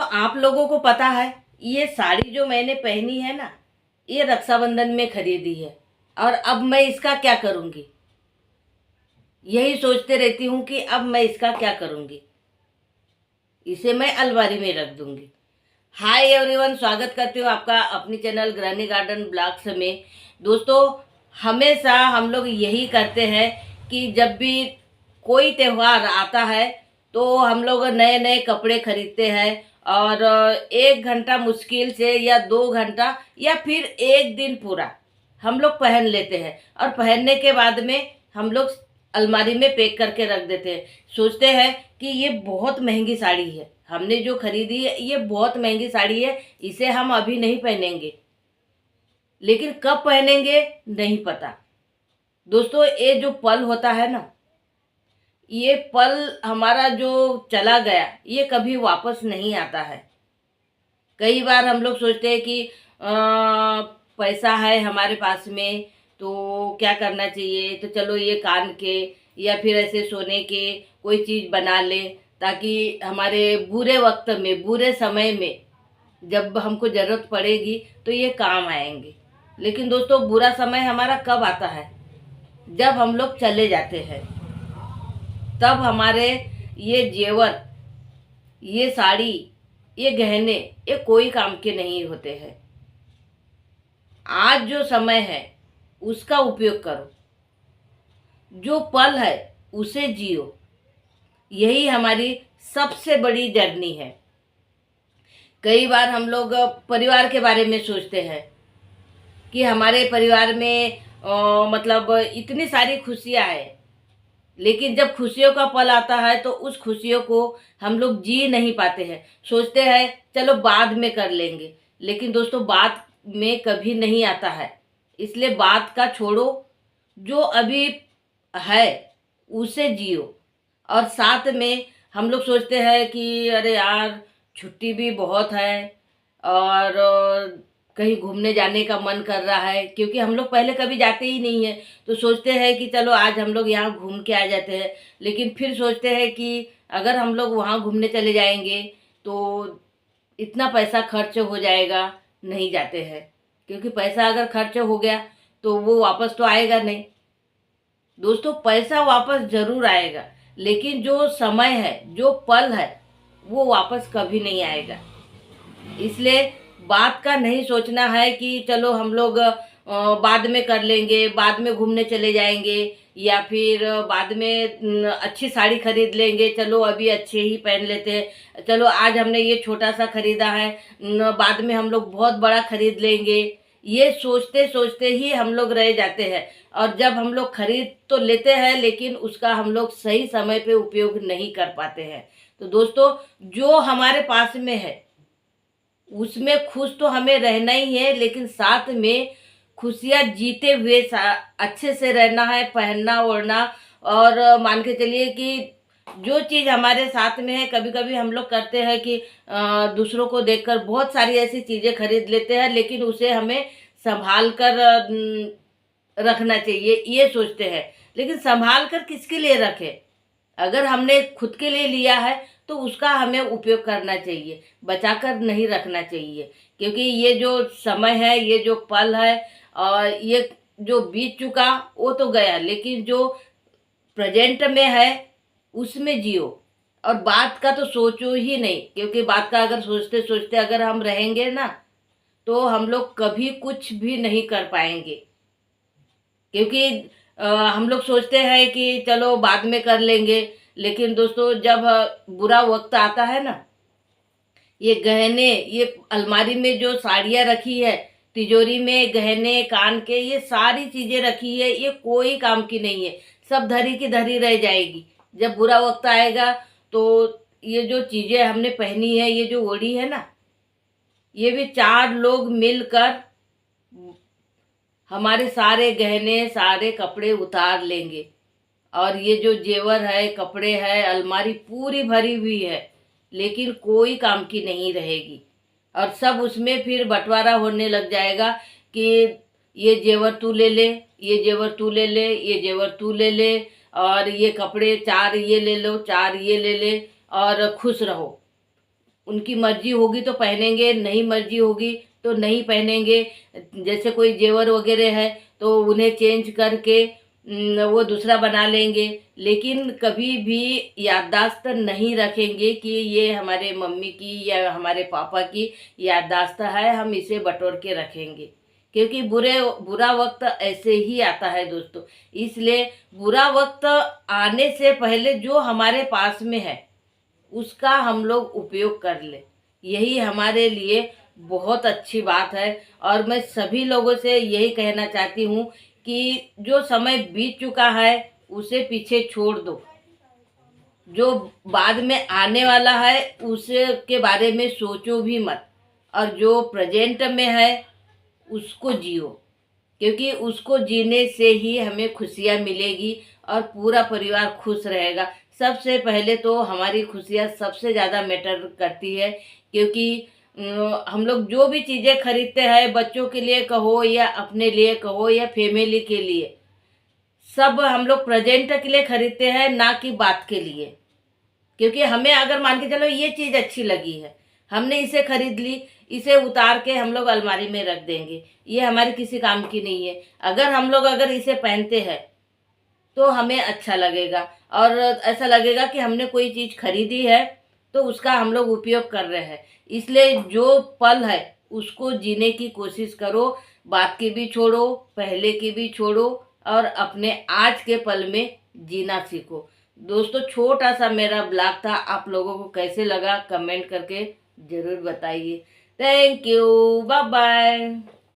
तो आप लोगों को पता है, ये साड़ी जो मैंने पहनी है ना, ये रक्षाबंधन में खरीदी है। और अब मैं इसका क्या करूँगी, यही सोचते रहती हूँ कि अब मैं इसका क्या करूँगी। इसे मैं अलमारी में रख दूँगी। हाय एवरीवन, स्वागत करती हूँ आपका अपनी चैनल गृहिणी गार्डन ब्लॉग्स में। दोस्तों, हमेशा हम लोग यही करते हैं कि जब भी कोई त्यौहार आता है तो हम लोग नए नए कपड़े खरीदते हैं। और 1 घंटा मुश्किल से या 2 घंटा या फिर एक दिन पूरा हम लोग पहन लेते हैं। और पहनने के बाद में हम लोग अलमारी में पैक करके रख देते हैं। सोचते हैं कि ये बहुत महंगी साड़ी है, हमने जो खरीदी है ये बहुत महंगी साड़ी है, इसे हम अभी नहीं पहनेंगे, लेकिन कब पहनेंगे नहीं पता। दोस्तों, ये जो पल होता है ना, ये पल हमारा जो चला गया ये कभी वापस नहीं आता है। कई बार हम लोग सोचते हैं कि पैसा है हमारे पास में तो क्या करना चाहिए, तो चलो ये कान के या फिर ऐसे सोने के कोई चीज़ बना ले, ताकि हमारे बुरे वक्त में, बुरे समय में जब हमको ज़रूरत पड़ेगी तो ये काम आएंगे। लेकिन दोस्तों, बुरा समय हमारा कब आता है, जब हम लोग चले जाते हैं। तब हमारे ये जेवर, ये साड़ी, ये गहने, ये कोई काम के नहीं होते हैं। आज जो समय है उसका उपयोग करो, जो पल है उसे जियो। यही हमारी सबसे बड़ी जर्नी है। कई बार हम लोग परिवार के बारे में सोचते हैं कि हमारे परिवार में मतलब इतनी सारी खुशियां हैं, लेकिन जब खुशियों का पल आता है तो उस खुशियों को हम लोग जी नहीं पाते हैं। सोचते हैं चलो बाद में कर लेंगे, लेकिन दोस्तों बाद में कभी नहीं आता है। इसलिए बात का छोड़ो, जो अभी है उसे जियो। और साथ में हम लोग सोचते हैं कि अरे यार, छुट्टी भी बहुत है और कहीं घूमने जाने का मन कर रहा है, क्योंकि हम लोग पहले कभी जाते ही नहीं है। तो सोचते हैं कि चलो आज हम लोग यहाँ घूम के आ जाते हैं। लेकिन फिर सोचते हैं कि अगर हम लोग वहाँ घूमने चले जाएंगे तो इतना पैसा खर्च हो जाएगा, नहीं जाते हैं। क्योंकि पैसा अगर खर्च हो गया तो वो वापस तो आएगा नहीं। दोस्तों, पैसा वापस ज़रूर आएगा, लेकिन जो समय है, जो पल है, वो वापस कभी नहीं आएगा। इसलिए बात का नहीं सोचना है कि चलो हम लोग बाद में कर लेंगे, बाद में घूमने चले जाएंगे, या फिर बाद में अच्छी साड़ी खरीद लेंगे, चलो अभी अच्छे ही पहन लेते हैं, चलो आज हमने ये छोटा सा खरीदा है, बाद में हम लोग बहुत बड़ा खरीद लेंगे। ये सोचते सोचते ही हम लोग रह जाते हैं। और जब हम लोग खरीद तो लेते हैं, लेकिन उसका हम लोग सही समय पे उपयोग नहीं कर पाते हैं। तो दोस्तों, जो हमारे पास में है उसमें खुश तो हमें रहना ही है, लेकिन साथ में खुशियाँ जीते हुए अच्छे से रहना है, पहनना ओढ़ना। और मान के चलिए कि जो चीज़ हमारे साथ में है, कभी कभी हम लोग करते हैं कि दूसरों को देखकर बहुत सारी ऐसी चीज़ें खरीद लेते हैं, लेकिन उसे हमें संभाल कर रखना चाहिए, ये सोचते हैं। लेकिन संभाल कर किसके लिए रखें? अगर हमने खुद के लिए लिया है तो उसका हमें उपयोग करना चाहिए, बचाकर नहीं रखना चाहिए। क्योंकि ये जो समय है, ये जो पल है और ये जो बीत चुका वो तो गया, लेकिन जो प्रेजेंट में है उसमें जियो। और बात का तो सोचो ही नहीं, क्योंकि बात का अगर सोचते सोचते अगर हम रहेंगे ना तो हम लोग कभी कुछ भी नहीं कर पाएंगे। क्योंकि हम लोग सोचते हैं कि चलो बाद में कर लेंगे, लेकिन दोस्तों जब बुरा वक्त आता है ना, ये गहने, ये अलमारी में जो साड़ियाँ रखी है, तिजोरी में गहने, कान के, ये सारी चीज़ें रखी है, ये कोई काम की नहीं है, सब धरी की धरी रह जाएगी। जब बुरा वक्त आएगा तो ये जो चीज़ें हमने पहनी है, ये जो ओढ़ी है ना, ये भी 4 लोग मिलकर हमारे सारे गहने, सारे कपड़े उतार लेंगे। और ये जो जेवर है, कपड़े है, अलमारी पूरी भरी हुई है, लेकिन कोई काम की नहीं रहेगी। और सब उसमें फिर बंटवारा होने लग जाएगा कि ये जेवर तू ले ले, ये जेवर तू ले ले, ये जेवर तू ले ले, और ये कपड़े 4 ये ले लो, 4 ये ले ले, और खुश रहो। उनकी मर्जी होगी तो पहनेंगे, नहीं मर्जी होगी तो नहीं पहनेंगे। जैसे कोई जेवर वगैरह है तो उन्हें चेंज करके वो दूसरा बना लेंगे, लेकिन कभी भी याददाश्त नहीं रखेंगे कि ये हमारे मम्मी की या हमारे पापा की याददाश्त है, हम इसे बटोर के रखेंगे। क्योंकि बुरा वक्त ऐसे ही आता है दोस्तों। इसलिए बुरा वक्त आने से पहले जो हमारे पास में है उसका हम लोग उपयोग कर ले, यही हमारे लिए बहुत अच्छी बात है। और मैं सभी लोगों से यही कहना चाहती हूँ कि जो समय बीत चुका है उसे पीछे छोड़ दो, जो बाद में आने वाला है उसके बारे में सोचो भी मत, और जो प्रेजेंट में है उसको जियो, क्योंकि उसको जीने से ही हमें खुशियाँ मिलेगी और पूरा परिवार खुश रहेगा। सबसे पहले तो हमारी खुशियाँ सबसे ज़्यादा मैटर करती है, क्योंकि हम लोग जो भी चीज़ें खरीदते हैं, बच्चों के लिए कहो या अपने लिए कहो या फैमिली के लिए, सब हम लोग प्रेजेंट के लिए खरीदते हैं, ना कि बात के लिए। क्योंकि हमें अगर मान के चलो ये चीज़ अच्छी लगी है, हमने इसे खरीद ली, इसे उतार के हम लोग अलमारी में रख देंगे, ये हमारे किसी काम की नहीं है। अगर हम लोग अगर इसे पहनते हैं तो हमें अच्छा लगेगा और ऐसा लगेगा कि हमने कोई चीज़ खरीदी है तो उसका हम लोग उपयोग कर रहे हैं। इसलिए जो पल है उसको जीने की कोशिश करो, बात की भी छोड़ो, पहले की भी छोड़ो और अपने आज के पल में जीना सीखो। दोस्तों, छोटा सा मेरा ब्लॉग था, आप लोगों को कैसे लगा कमेंट करके ज़रूर बताइए। Thank you, bye bye.